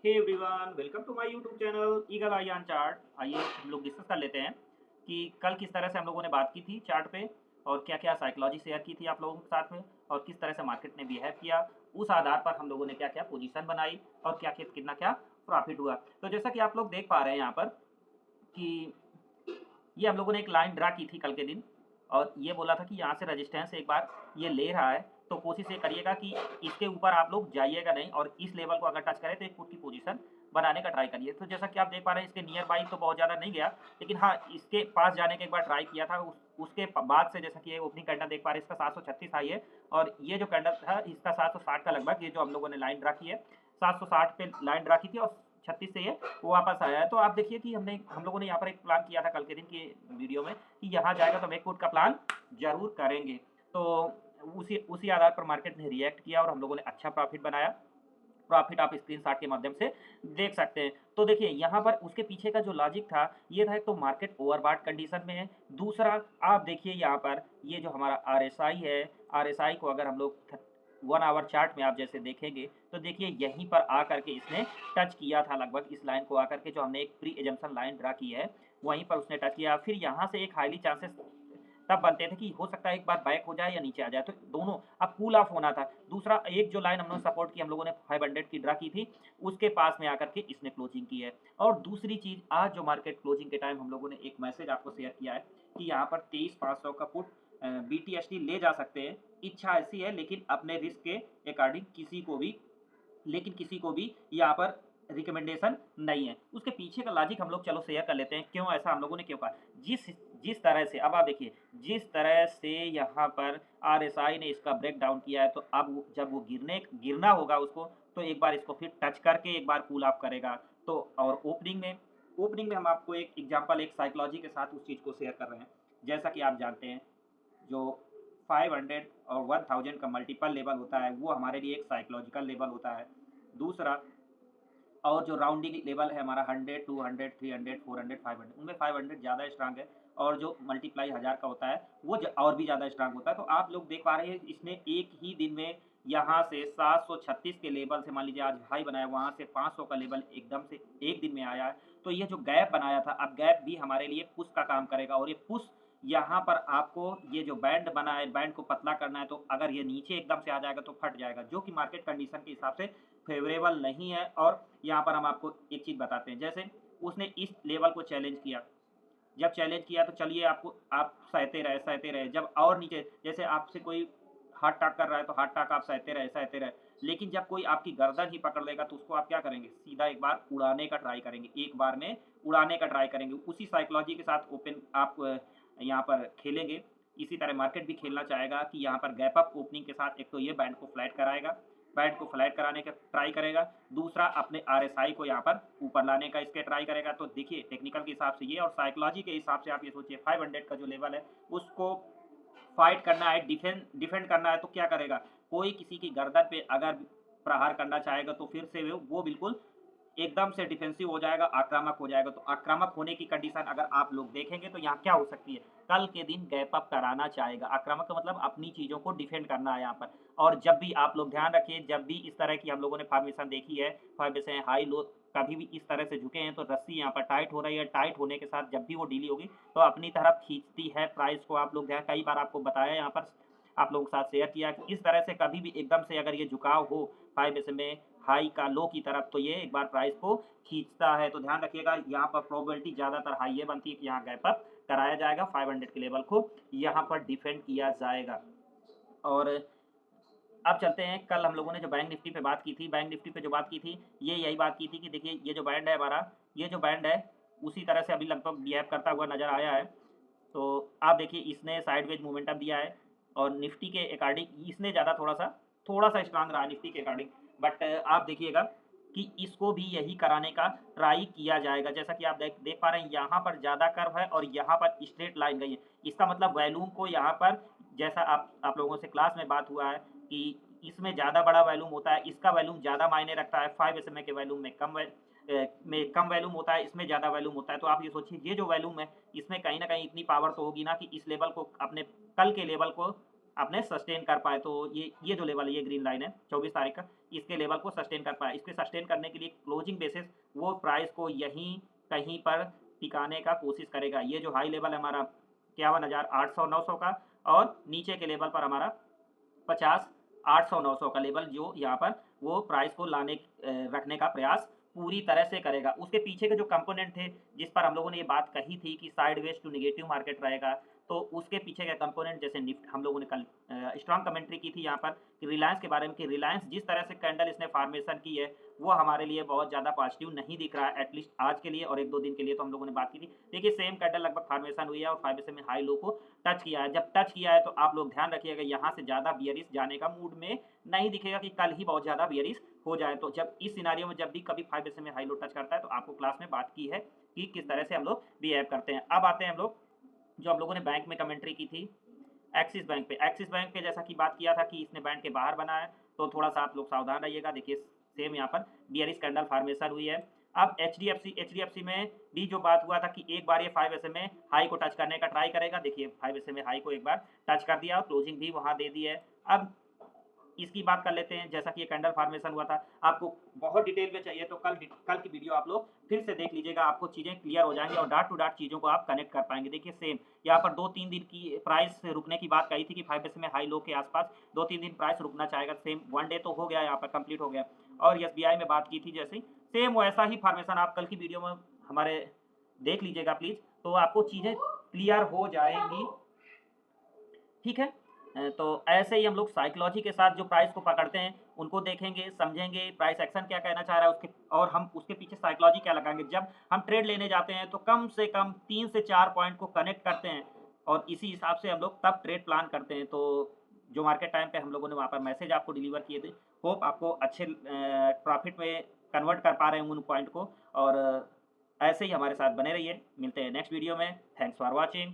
Hey everyone, welcome to my YouTube channel Eagle Eye on Chart. आइए हम लोग discuss कर लेते हैं कि कल किस तरह से हम लोगों ने बात की थी चार्ट पे और क्या क्या साइकोलॉजी शेयर की थी आप लोगों के साथ में और किस तरह से मार्केट ने बिहेव किया। उस आधार पर हम लोगों ने क्या क्या पोजीशन बनाई और क्या क्या कितना क्या प्रॉफिट हुआ। तो जैसा कि आप लोग देख पा रहे हैं यहाँ पर कि ये हम लोगों ने एक लाइन ड्रा की थी कल के दिन और ये बोला था कि यहाँ से रेजिस्टेंस एक बार ये ले रहा है तो कोशिश ये करिएगा कि इसके ऊपर आप लोग जाइएगा नहीं और इस लेवल को अगर टच करें तो एक फुट की पोजीशन बनाने का ट्राई करिए। तो जैसा कि आप देख पा रहे हैं इसके नियर बाई तो बहुत ज़्यादा नहीं गया, लेकिन हाँ इसके पास जाने के एक बार ट्राई किया था। उसके बाद से जैसा कि ये ओपनिंग कैंडल देख पा रहे हैं इसका 736 हाई है और ये जो कैंडल था इसका 760 का लगभग, ये जो हम लोगों ने लाइन ड्रा की है 760 पे लाइन ड्रा की थी और 36 से ये वापस आया है। तो आप देखिए कि हम लोगों ने यहाँ पर एक प्लान किया था कल के दिन की वीडियो में कि यहाँ जाएगा तो हम एक फुट का प्लान जरूर करेंगे। तो उसी उसी आधार पर मार्केट ने रिएक्ट किया और हम लोगों ने अच्छा प्रॉफिट बनाया। प्रॉफिट आप स्क्रीनशॉट के माध्यम से देख सकते हैं। तो देखिए यहाँ पर उसके पीछे का जो लॉजिक था ये था, एक तो मार्केट ओवरबॉट कंडीशन में है, दूसरा आप देखिए यहाँ पर ये जो हमारा आरएसआई है, आरएसआई को अगर हम लोग 1 आवर चार्ट में आप जैसे देखेंगे तो देखिए यहीं पर आकर के इसने टच किया था, लगभग इस लाइन को आकर के जो हमने एक प्री एजम्पशन लाइन ड्रा की है वहीं पर उसने टच किया। फिर यहाँ से एक हाईली चांसेस तब बनते थे कि हो सकता है एक बार बैक हो जाए या नीचे आ जाए, तो दोनों अब कूल ऑफ होना था। दूसरा एक जो लाइन हम लोग सपोर्ट की हम लोगों ने 500 की ड्रा की थी उसके पास में आकर के इसने क्लोजिंग की है। और दूसरी चीज, आज जो मार्केट क्लोजिंग के टाइम हम लोगों ने एक मैसेज आपको शेयर किया है कि यहाँ पर 23,500 का पुट बीटीएसटी ले जा सकते हैं। इच्छा ऐसी है लेकिन अपने रिस्क के अकॉर्डिंग किसी को भी यहाँ पर रिकमेंडेशन नहीं है। उसके पीछे का लॉजिक हम लोग चलो शेयर कर लेते हैं, क्यों ऐसा हम लोगों ने क्यों कहा। जिस जिस तरह से अब आप देखिए जिस तरह से यहाँ पर आरएसआई ने इसका ब्रेक डाउन किया है, तो अब जब वो गिरना होगा उसको, तो एक बार इसको फिर टच करके एक बार कूल ऑफ करेगा। तो और ओपनिंग में हम आपको एक एग्जांपल एक साइकोलॉजी के साथ उस चीज़ को शेयर कर रहे हैं। जैसा कि आप जानते हैं जो 500 और 1000 का मल्टीपल लेवल होता है वो हमारे लिए एक साइकोलॉजिकल लेवल होता है। दूसरा, और जो राउंडिंग लेवल है हमारा 100, 200, 300, 400, 500, उनमें 500 ज़्यादा स्ट्रांग है और जो मल्टीप्लाई 1000 का होता है वो और भी ज़्यादा स्ट्रांग होता है। तो आप लोग देख पा रहे हैं इसने एक ही दिन में यहाँ से 736 के लेवल से, मान लीजिए आज हाई बनाया, वहाँ से 500 का लेवल एकदम से एक दिन में आया है। तो ये जो गैप बनाया था, अब गैप भी हमारे लिए पुश का काम करेगा और ये पुश यहाँ पर आपको ये जो बैंड बना है बैंड को पतला करना है। तो अगर ये नीचे एकदम से आ जाएगा तो फट जाएगा, जो कि मार्केट कंडीशन के हिसाब से फेवरेबल नहीं है। और यहाँ पर हम आपको एक चीज़ बताते हैं, जैसे उसने इस लेवल को चैलेंज किया, जब चैलेंज किया तो चलिए आपको आप सहते रहे, जब और नीचे जैसे आपसे कोई हाथ टाक कर रहा है तो हाथ टाक आप सहते रहे, लेकिन जब कोई आपकी गर्दन ही पकड़ लेगा तो उसको आप क्या करेंगे, सीधा एक बार उड़ाने का ट्राई करेंगे, एक बार में उड़ाने का ट्राई करेंगे। उसी साइकोलॉजी के साथ ओपन आप यहाँ पर खेलेंगे। इसी तरह मार्केट भी खेलना चाहेगा कि यहाँ पर गैप अप ओपनिंग के साथ एक तो ये बैंड को फ्लैट कराएगा, बैंड को फ्लैट कराने का ट्राई करेगा, दूसरा अपने आरएसआई को यहाँ पर ऊपर लाने का इसके ट्राई करेगा। तो देखिए टेक्निकल के हिसाब से ये और साइकोलॉजी के हिसाब से आप ये सोचिए 500 का जो लेवल है उसको फाइट करना है, डिफेंड करना है, तो क्या करेगा, कोई किसी की गर्दन पे अगर प्रहार करना चाहेगा तो फिर से वो बिल्कुल एकदम से डिफेंसिव हो जाएगा, आक्रामक हो जाएगा। तो आक्रामक होने की कंडीशन अगर आप लोग देखेंगे तो यहाँ क्या हो सकती है, कल के दिन गैप अप कराना चाहेगा। आक्रामक का मतलब अपनी चीज़ों को डिफेंड करना है यहाँ पर। और जब भी आप लोग ध्यान रखिए, जब भी इस तरह की हम लोगों ने फॉर्मेशन देखी है, फॉर्मेशन हाई लो कभी भी इस तरह से झुके हैं तो रस्सी यहाँ पर टाइट हो रही है, टाइट होने के साथ जब भी वो ढीली होगी तो अपनी तरफ खींचती है प्राइस को। आप लोग ध्यान, कई बार आपको बताया यहाँ पर, आप लोगों के साथ शेयर किया कि इस तरह से कभी भी एकदम से अगर ये झुकाव हो 5 में हाई का लो की तरफ तो ये एक बार प्राइस को खींचता है। तो ध्यान रखिएगा यहाँ पर प्रोबेबिलिटी ज़्यादातर हाई ये बनती है कि यहाँ गैप अप कराया जाएगा, 500 के लेवल को यहाँ पर डिफेंड किया जाएगा। और अब चलते हैं, कल हम लोगों ने जो बैंक निफ्टी पे बात की थी, बैंक निफ्टी पे जो बात की थी ये यही बात की थी कि देखिए ये जो बैंड है हमारा, ये जो बैंड है उसी तरह से अभी लगभग बिहेव करता हुआ नज़र आया है। तो आप देखिए इसने साइडवेज मोमेंटम दिया है और निफ्टी के अकॉर्डिंग इसने ज़्यादा थोड़ा सा स्ट्रांग रहा निफ्टी के अकॉर्डिंग। बट आप देखिएगा कि इसको भी यही कराने का ट्राई किया जाएगा। जैसा कि आप देख पा रहे हैं यहाँ पर ज़्यादा कर्व है और यहाँ पर स्ट्रेट लाइन गई है, इसका मतलब वैल्यूम को यहाँ पर, जैसा आप लोगों से क्लास में बात हुआ है कि इसमें ज़्यादा बड़ा वैल्यूम होता है, इसका वैल्यूम ज़्यादा मायने रखता है, 5 SMA के वैल्यूम में कम वैल्यूम होता है, इसमें ज़्यादा वैल्यूम होता है। तो आप ये सोचिए ये जो वैल्यूम है इसमें कहीं ना कहीं इतनी पावर तो होगी ना कि इस लेवल को, अपने कल के लेवल को आपने सस्टेन कर पाए। तो ये जो लेवल है, ये ग्रीन लाइन है 24 तारीख का, इसके लेवल को सस्टेन कर पाए। इसके सस्टेन करने के लिए क्लोजिंग बेसिस वो प्राइस को यहीं कहीं पर टिकाने का कोशिश करेगा। ये जो हाई लेवल है हमारा 51,800-900 का, और नीचे के लेवल पर हमारा 50,800-900 का लेवल जो यहाँ पर वो प्राइस को लाने रखने का प्रयास पूरी तरह से करेगा। उसके पीछे के जो कंपोनेंट थे जिस पर हम लोगों ने ये बात कही थी कि साइडवेज टू नेगेटिव मार्केट रहेगा, तो उसके पीछे के कंपोनेंट जैसे निफ्ट, हम लोगों ने कल स्ट्रॉन्ग कमेंट्री की थी यहाँ पर कि रिलायंस के बारे में, कि रिलायंस जिस तरह से कैंडल इसने फॉर्मेशन की है वो हमारे लिए बहुत ज़्यादा पॉजिटिव नहीं दिख रहा है, एटलीस्ट आज के लिए और 1-2 दिन के लिए। तो हम लोगों ने बात की थी, देखिए सेम कैंडल लगभग फॉर्मेशन हुई है और फॉर्मेशन में हाई लो को टच किया है। जब टच किया है तो आप लोग ध्यान रखिएगा, यहाँ से ज़्यादा बियरिश जाने का मूड में नहीं दिखेगा कि कल ही बहुत ज़्यादा बियरिश हो जाए। तो जब इस सिनारियो में जब भी कभी 5 में हाई लो टच करता है तो आपको क्लास में बात की है कि किस तरह से हम लोग बिहेव करते हैं। अब आते हैं हम लोग जो हम लोगों ने बैंक में कमेंट्री की थी एक्सिस बैंक पे। एक्सिस बैंक पे जैसा कि बात किया था कि इसने बैंक के बाहर बना है, तो थोड़ा सा आप लोग सावधान रहिएगा। देखिए सेम यहाँ पर बियरिश कैंडल फॉर्मेशन हुई है। अब एचडीएफसी में भी जो बात हुआ था कि एक बार ये 5 में हाई को टच करने का ट्राई करेगा, देखिए 5 में हाई को एक बार टच कर दिया और क्लोजिंग भी वहाँ दे दी है। अब इसकी बात कर लेते हैं, जैसा कि ये कैंडल फॉर्मेशन हुआ था, आपको बहुत डिटेल में चाहिए तो कल की वीडियो आप लोग फिर से देख लीजिएगा, आपको चीज़ें क्लियर हो जाएंगी और डॉट टू डॉट चीज़ों को आप कनेक्ट कर पाएंगे। देखिए सेम यहाँ पर 2-3 दिन की प्राइस रुकने की बात कही थी कि 5 में हाई लो के आसपास 2-3 दिन प्राइस रुकना चाहेगा। सेम 1 डे तो हो गया, यहाँ पर कंप्लीट हो गया। और एसबीआई में बात की थी जैसे सेम वैसा ही फॉर्मेशन आप कल की वीडियो में हमारे देख लीजिएगा प्लीज़, तो आपको चीज़ें क्लियर हो जाएंगी। ठीक है, तो ऐसे ही हम लोग साइकोलॉजी के साथ जो प्राइस को पकड़ते हैं उनको देखेंगे, समझेंगे प्राइस एक्शन क्या कहना चाह रहा है उसके, और हम उसके पीछे साइकोलॉजी क्या लगाएंगे। जब हम ट्रेड लेने जाते हैं तो कम से कम 3 से 4 पॉइंट को कनेक्ट करते हैं और इसी हिसाब से हम लोग तब ट्रेड प्लान करते हैं। तो जो मार्केट टाइम पे हम लोगों ने वहाँ पर मैसेज आपको डिलीवर किए थे, होप आपको अच्छे प्रॉफिट में कन्वर्ट कर पा रहे हैं उन पॉइंट को। और ऐसे ही हमारे साथ बने रहिए, मिलते हैं नेक्स्ट वीडियो में। Thanks for watching.